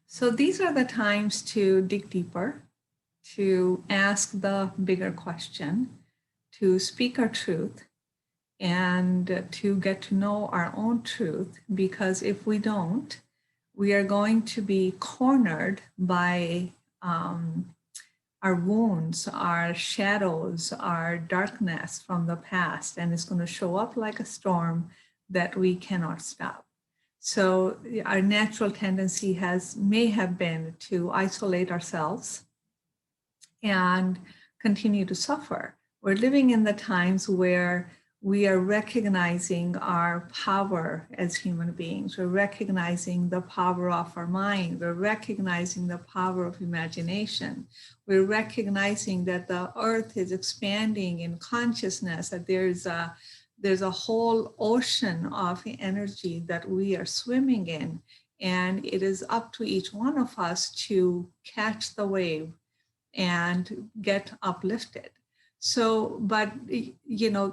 So these are the times to dig deeper, to ask the bigger question, to speak our truth, and to get to know our own truth. Because if we don't, we are going to be cornered by our wounds, our shadows, our darkness from the past, and it's going to show up like a storm that we cannot stop. So our natural tendency may have been to isolate ourselves and continue to suffer. We're living in the times where we are recognizing our power as human beings. We're recognizing the power of our mind. We're recognizing the power of imagination. We're recognizing that the earth is expanding in consciousness, that there's a whole ocean of energy that we are swimming in. And it is up to each one of us to catch the wave and get uplifted. So, but,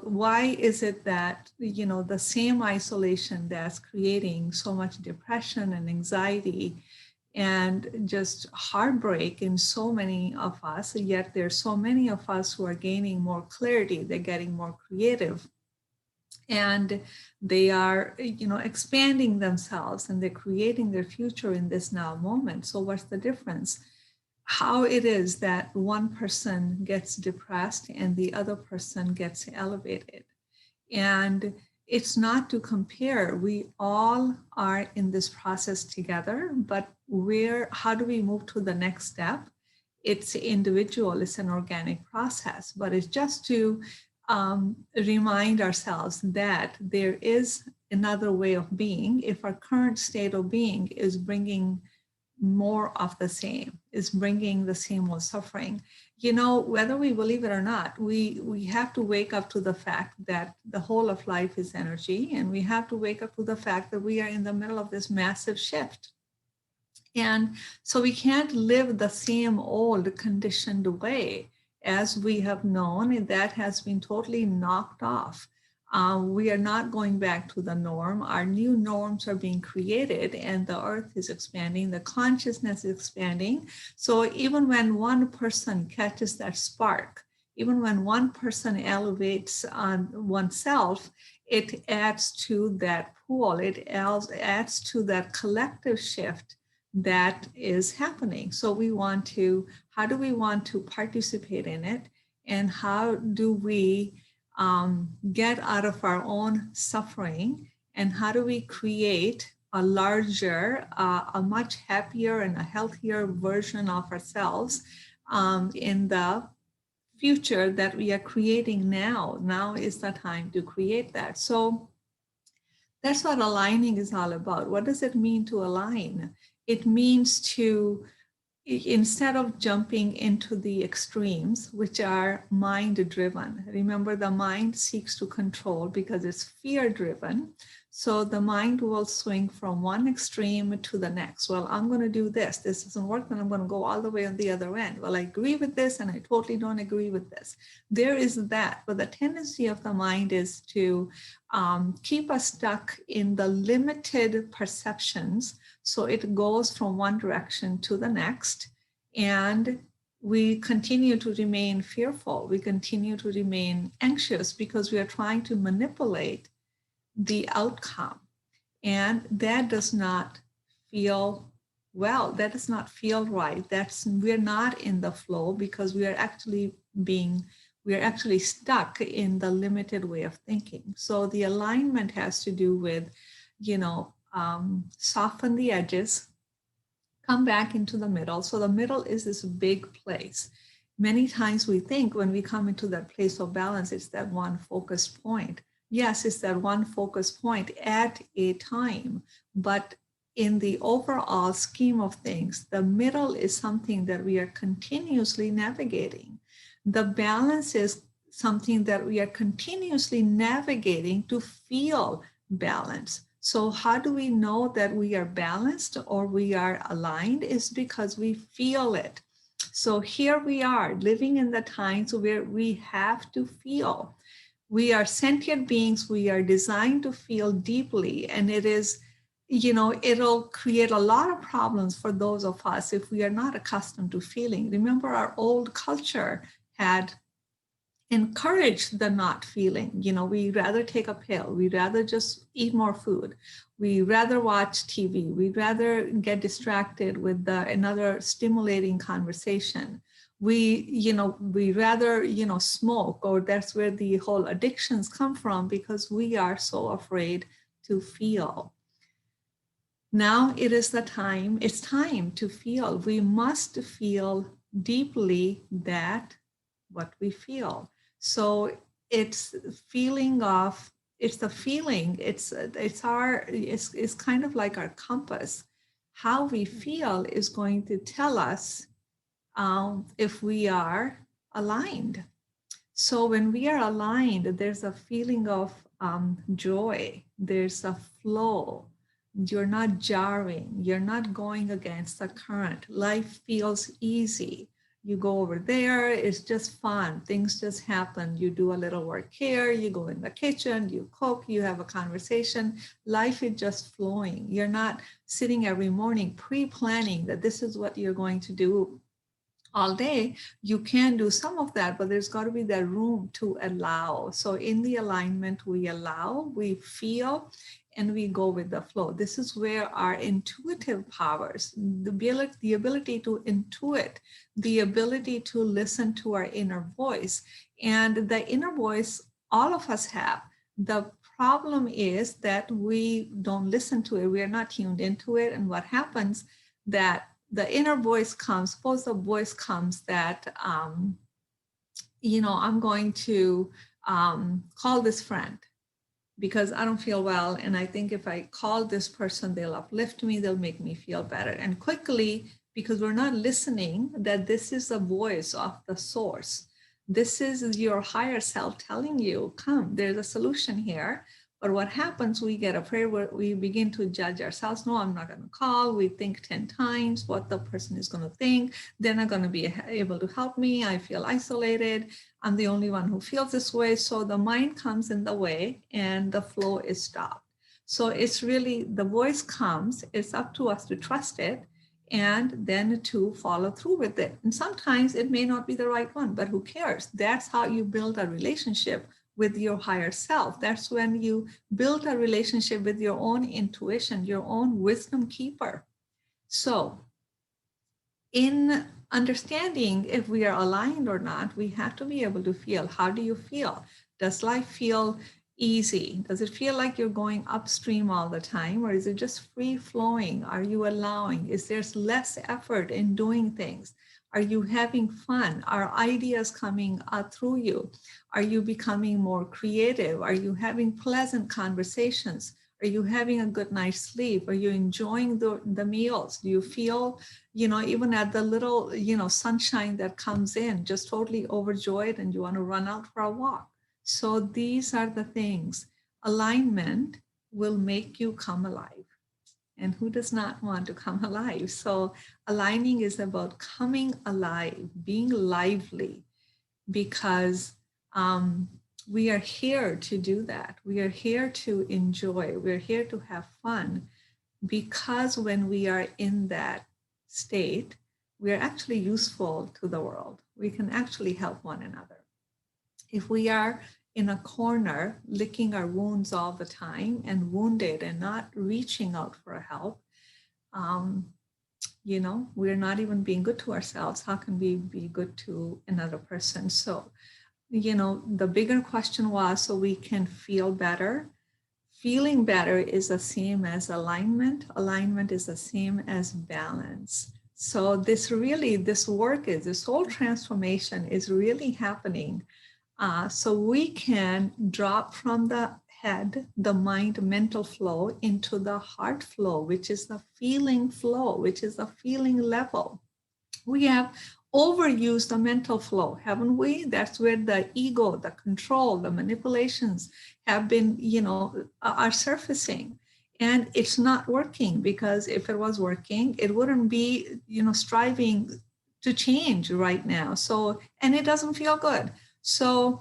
why is it that, the same isolation that's creating so much depression and anxiety and just heartbreak in so many of us, yet there's so many of us who are gaining more clarity, they're getting more creative, and they are, expanding themselves and they're creating their future in this now moment. So what's the difference? How it is that one person gets depressed and the other person gets elevated. And it's not to compare. We all are in this process together, but how do we move to the next step? It's individual, it's an organic process, but it's just to remind ourselves that there is another way of being if our current state of being is bringing more of the same, is bringing the same old suffering. Whether we believe it or not, we have to wake up to the fact that the whole of life is energy, and we have to wake up to the fact that we are in the middle of this massive shift. And so we can't live the same old conditioned way as we have known. That has been totally knocked off. We are not going back to the norm. Our new norms are being created, and the earth is expanding, the consciousness is expanding. So even when one person catches that spark, even when one person elevates oneself, it adds to that pool, it adds to that collective shift that is happening. So how do we want to participate in it? And how do we get out of our own suffering, and how do we create a larger, a much happier and a healthier version of ourselves in the future that we are creating now? Now is the time to create that. So that's what aligning is all about. What does it mean to align? It means to, instead of jumping into the extremes, which are mind driven. Remember, the mind seeks to control because it's fear driven. So the mind will swing from one extreme to the next. Well, I'm going to do this. This doesn't work, then I'm going to go all the way on the other end. Well, I agree with this and I totally don't agree with this. There is that. But the tendency of the mind is to keep us stuck in the limited perceptions. So it goes from one direction to the next. And we continue to remain fearful. We continue to remain anxious because we are trying to manipulate the outcome. And that does not feel well. That does not feel right. We're not in the flow because we are actually stuck in the limited way of thinking. So the alignment has to do with, soften the edges, come back into the middle. So the middle is this big place. Many times we think when we come into that place of balance, it's that one focused point. Yes, it's that one focus point at a time, but in the overall scheme of things, the middle is something that we are continuously navigating. The balance is something that we are continuously navigating to feel balance. So how do we know that we are balanced or we are aligned? Is because we feel it. So here we are living in the times where we have to feel. We are sentient beings. We are designed to feel deeply. And it is, it'll create a lot of problems for those of us if we are not accustomed to feeling. Remember, our old culture had encouraged the not feeling. We rather take a pill, we rather just eat more food, we rather watch TV, we'd rather get distracted with another stimulating conversation. We rather smoke, or that's where the whole addictions come from, because we are so afraid to feel. Now it's time to feel. We must feel deeply that what we feel. So it's the feeling, it's kind of like our compass. How we feel is going to tell us if we are aligned. So when we are aligned, there's a feeling of joy, there's a flow. You're not jarring, you're not going against the current. Life feels easy. You go over there, it's just fun. Things just happen. You do a little work here, you go in the kitchen, you cook, you have a conversation. Life is just flowing. You're not sitting every morning pre-planning that this is what you're going to do all day. You can do some of that, but there's got to be that room to allow. So in the alignment, we allow, we feel, and we go with the flow. This is where our intuitive powers, the ability to intuit, the ability to listen to our inner voice. And the inner voice, all of us have. The problem is that we don't listen to it. We are not tuned into it. And what happens that the inner voice comes, suppose the voice comes that, I'm going to call this friend because I don't feel well. And I think if I call this person, they'll uplift me, they'll make me feel better. And quickly, because we're not listening, that this is the voice of the source. This is your higher self telling you, come, there's a solution here. But what happens, we get afraid, we begin to judge ourselves. No, I'm not going to call. We think 10 times what the person is going to think. They're not going to be able to help me. I feel isolated. I'm the only one who feels this way. So the mind comes in the way and the flow is stopped. So it's really, the voice comes, it's up to us to trust it and then to follow through with it. And sometimes it may not be the right one, but who cares? That's how you build a relationship with your higher self. That's when you build a relationship with your own intuition, your own wisdom keeper. So in understanding if we are aligned or not, we have to be able to feel. How do you feel? Does life feel easy? Does it feel like you're going upstream all the time, or is it just free flowing? Are you allowing? Is there less effort in doing things? Are you having fun? Are ideas coming through you? Are you becoming more creative? Are you having pleasant conversations? Are you having a good night's sleep? Are you enjoying the meals? Do you feel, even at the little, sunshine that comes in, just totally overjoyed and you want to run out for a walk? So these are the things. Alignment will make you come alive. And who does not want to come alive? So aligning is about coming alive, being lively, because we are here to do that. We are here to enjoy. We're here to have fun, because when we are in that state, we are actually useful to the world. We can actually help one another. If we are in a corner, licking our wounds all the time and wounded and not reaching out for help, we're not even being good to ourselves. How can we be good to another person? So, the bigger question was, so we can feel better. Feeling better is the same as alignment. Alignment is the same as balance. So this whole transformation is really happening. So we can drop from the head, the mind, mental flow into the heart flow, which is the feeling flow, which is the feeling level. We have overused the mental flow, haven't we? That's where the ego, the control, the manipulations have been, are surfacing. And it's not working, because if it was working, it wouldn't be, striving to change right now. So, and it doesn't feel good. So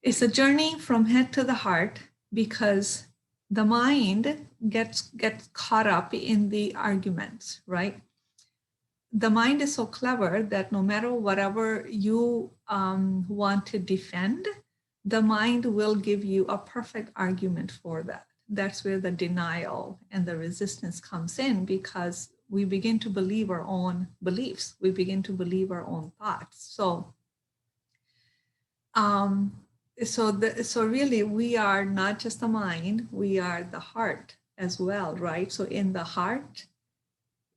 it's a journey from head to the heart, because the mind gets caught up in the arguments, right? The mind is so clever that no matter whatever you want to defend, the mind will give you a perfect argument for that. That's where the denial and the resistance comes in, because we begin to believe our own beliefs. We begin to believe our own thoughts. So really, we are not just the mind, we are the heart as well, right? So in the heart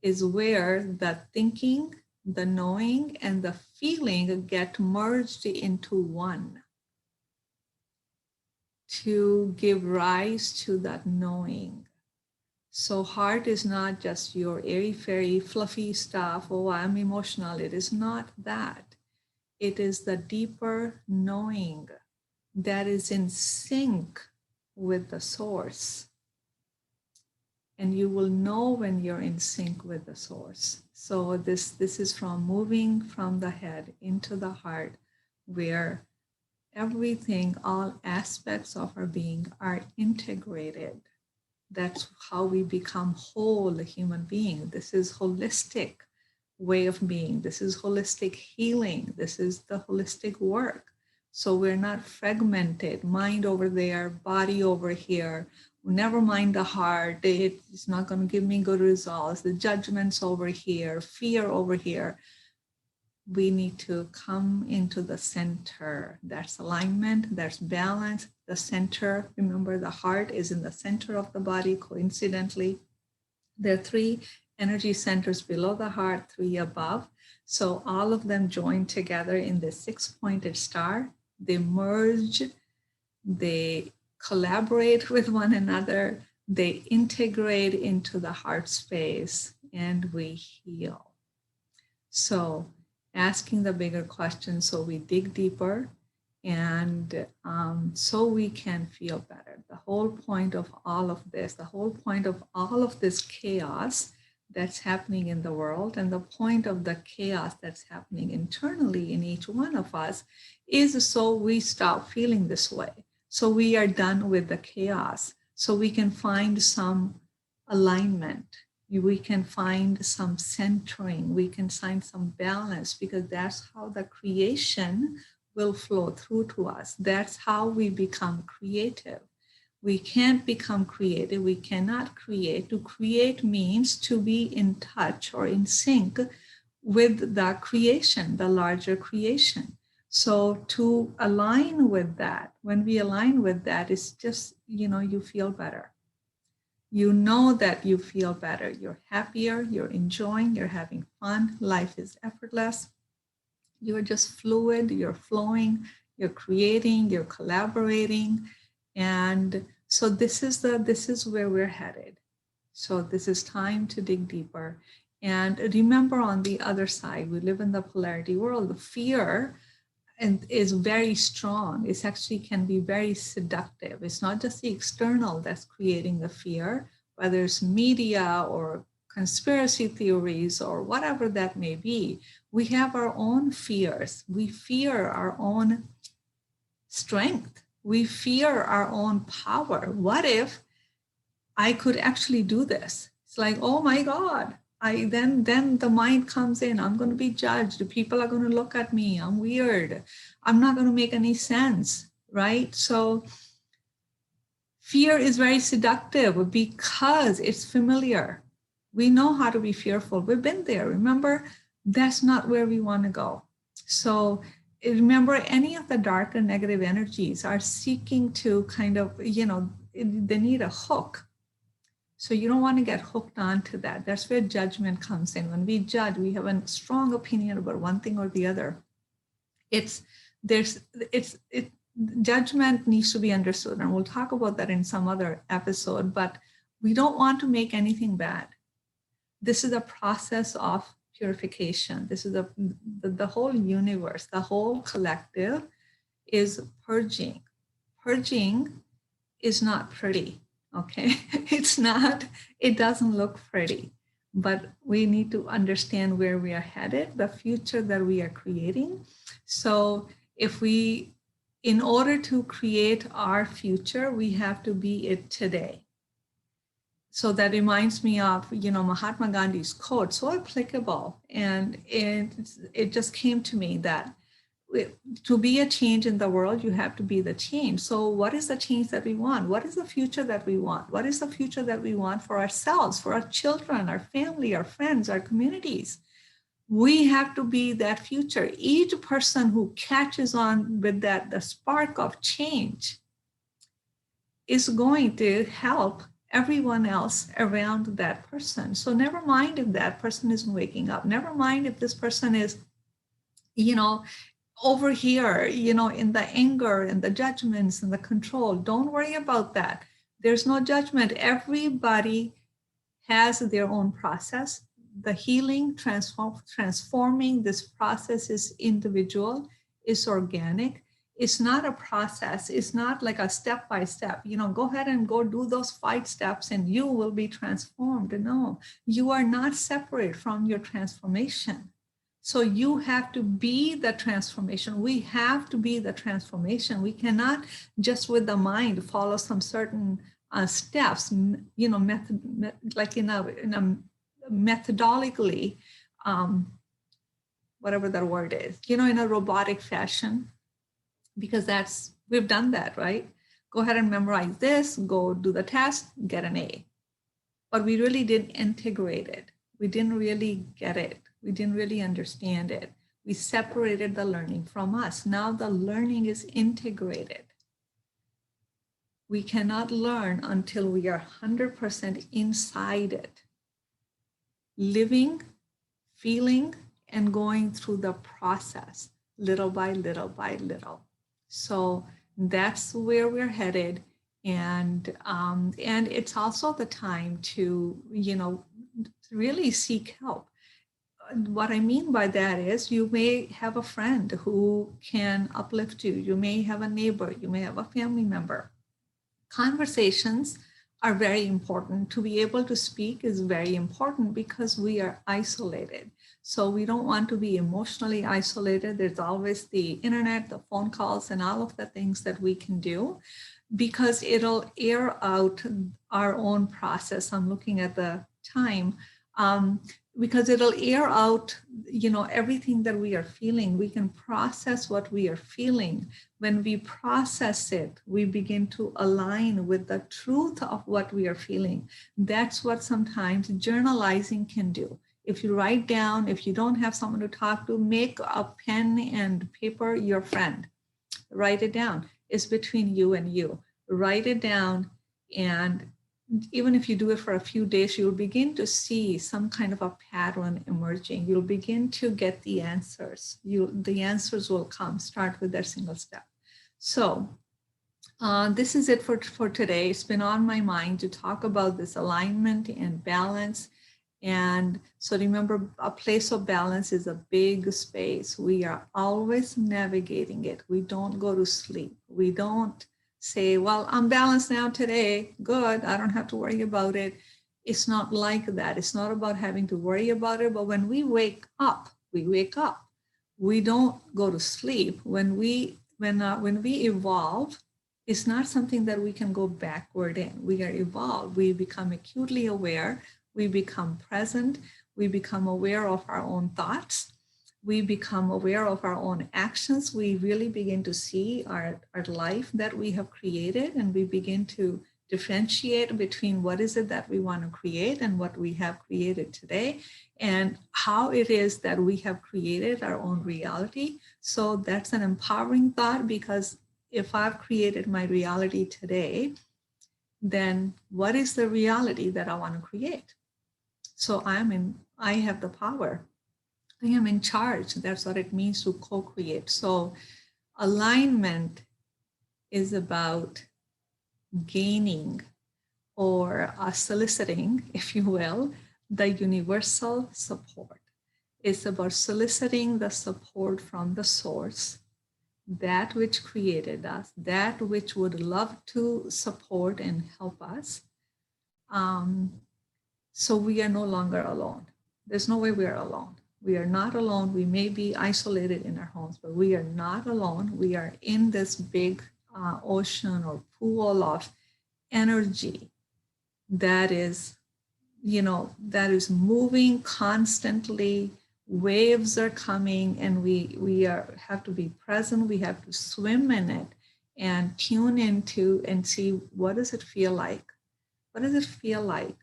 is where the thinking, the knowing, and the feeling get merged into one to give rise to that knowing. So heart is not just your airy-fairy, fluffy stuff, oh, I'm emotional. It is not that. It is the deeper knowing that is in sync with the source. And you will know when you're in sync with the source. So this is from moving from the head into the heart, where everything, all aspects of our being are integrated. That's how we become whole human being. This is holistic way of being. This is holistic healing. This is the holistic work. So we're not fragmented, mind over there, body over here. Never mind the heart. It's not going to give me good results. The judgments over here, fear over here. We need to come into the center. That's alignment, that's balance. The center, remember, the heart is in the center of the body, coincidentally. There are 3 energy centers below the heart, 3 above. So all of them join together in this 6-pointed star. They merge, they collaborate with one another, they integrate into the heart space, and we heal. So asking the bigger questions, so we dig deeper, and so we can feel better. The whole point of all of this, the whole point of all of this chaos that's happening in the world, and the point of the chaos that's happening internally in each one of us, is so we stop feeling this way. So we are done with the chaos, so we can find some alignment. We can find some centering, we can find some balance, because that's how the creation will flow through to us. That's how we become creative. We can't become creative, we cannot create. To create means to be in touch or in sync with the creation, the larger creation. So to align with that, when we align with that, it's just, you feel better. You know that you feel better. You're happier, you're enjoying, you're having fun. Life is effortless. You're just fluid, you're flowing, you're creating, you're collaborating. And so this is where we're headed. So this is time to dig deeper. And remember, on the other side, we live in the polarity world. The fear is very strong. It actually can be very seductive. It's not just the external that's creating the fear, whether it's media or conspiracy theories or whatever that may be. We have our own fears. We fear our own strength. We fear our own power. What if I could actually do this? It's like, oh my God. Then the mind comes in. I'm going to be judged. People are going to look at me. I'm weird. I'm not going to make any sense, right? So fear is very seductive because it's familiar. We know how to be fearful. We've been there. Remember, that's not where we want to go. So remember, any of the dark and negative energies are seeking to kind of, they need a hook. So you don't want to get hooked onto that. That's where judgment comes in. When we judge, we have a strong opinion about one thing or the other. Judgment needs to be understood, and we'll talk about that in some other episode, but we don't want to make anything bad. This is a process of purification. This is the whole universe, the whole collective is purging. Purging is not pretty, okay? It's not, it doesn't look pretty, but we need to understand where we are headed, the future that we are creating. So in order to create our future, we have to be it today. So that reminds me of, Mahatma Gandhi's quote, so applicable. And it just came to me that to be a change in the world, you have to be the change. So what is the change that we want? What is the future that we want? What is the future that we want for ourselves, for our children, our family, our friends, our communities? We have to be that future. Each person who catches on with that, the spark of change, is going to help everyone else around that person. So never mind if that person isn't waking up. Never mind if this person is, you know, over here, in the anger and the judgments and the control. Don't worry about that. There's no judgment. Everybody has their own process. The healing, transforming this process is individual, is organic. It's not a process. It's not like a step by step. Go ahead and go do those 5 steps and you will be transformed. No, you are not separate from your transformation. So you have to be the transformation. We have to be the transformation. We cannot just with the mind follow some certain steps, like in a methodologically, whatever that word is, in a robotic fashion, because we've done that, right? Go ahead and memorize this, go do the test, get an A. But we really didn't integrate it. We didn't really get it. We didn't really understand it. We separated the learning from us. Now the learning is integrated. We cannot learn until we are 100% inside it, living, feeling, and going through the process little by little by little. So that's where we're headed. And it's also the time to, really seek help. What I mean by that is you may have a friend who can uplift you. You may have a neighbor. You may have a family member. Conversations are very important. To be able to speak is very important because we are isolated. So we don't want to be emotionally isolated. There's always the internet, the phone calls, and all of the things that we can do because it'll air out our own process. I'm looking at the time. Because it'll air out, everything that we are feeling. We can process what we are feeling. When we process it, we begin to align with the truth of what we are feeling. That's what sometimes journalizing can do. If you write down, if you don't have someone to talk to, make a pen and paper your friend. Write it down. It's between you and you. Write it down, and even if you do it for a few days, you'll begin to see some kind of a pattern emerging. You'll begin to get the answers. The answers will come. Start with that single step. So this is it for today. It's been on my mind to talk about this alignment and balance. And so remember, a place of balance is a big space. We are always navigating it. We don't go to sleep. We don't say, well, I'm balanced now today. Good. I don't have to worry about it. It's not like that. It's not about having to worry about it. But when we wake up, we wake up. We don't go to sleep. When we evolve, it's not something that we can go backward in. We are evolved. We become acutely aware. We become present. We become aware of our own thoughts. We become aware of our own actions. We really begin to see our life that we have created, and we begin to differentiate between what is it that we want to create and what we have created today, and how it is that we have created our own reality. So that's an empowering thought, because if I've created my reality today, then what is the reality that I want to create? So I have the power. I am in charge. That's what it means to co-create. So alignment is about gaining or soliciting, if you will, the universal support. It's about soliciting the support from the source, that which created us, that which would love to support and help us. So we are no longer alone. There's no way we are alone. We are not alone. We may be isolated in our homes, but we are not alone. We are in this big ocean or pool of energy that is, that is moving constantly. Waves are coming, and have to be present. We have to swim in it and tune into and see, what does it feel like? What does it feel like?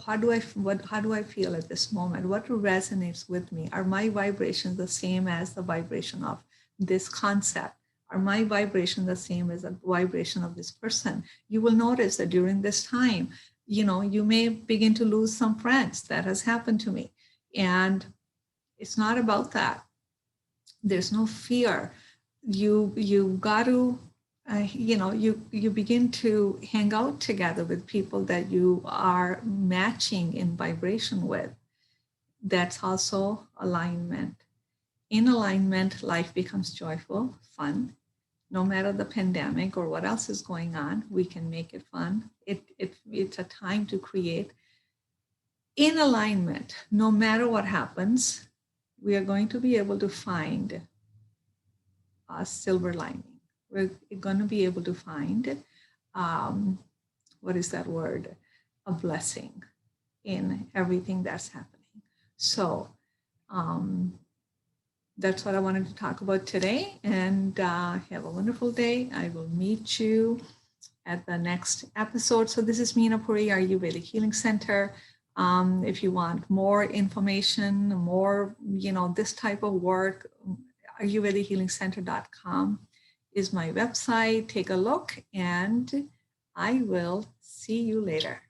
How do I feel at this moment? What resonates with me? Are my vibrations the same as the vibration of this concept? Are my vibration the same as the vibration of this person? You will notice that during this time, you may begin to lose some friends. That has happened to me. And it's not about that. There's no fear. You got to you begin to hang out together with people that you are matching in vibration with. That's also alignment. In alignment, life becomes joyful, fun. No matter the pandemic or what else is going on, we can make it fun. It's a time to create. In alignment, no matter what happens, we are going to be able to find a silver lining. We're going to be able to find, what is that word? A blessing in everything that's happening. So that's what I wanted to talk about today. And have a wonderful day. I will meet you at the next episode. So this is Meena Puri, Ayurvedic Healing Center. If you want more information, more, this type of work, ayurvedichealingcenter.com is my website. Take a look, and I will see you later.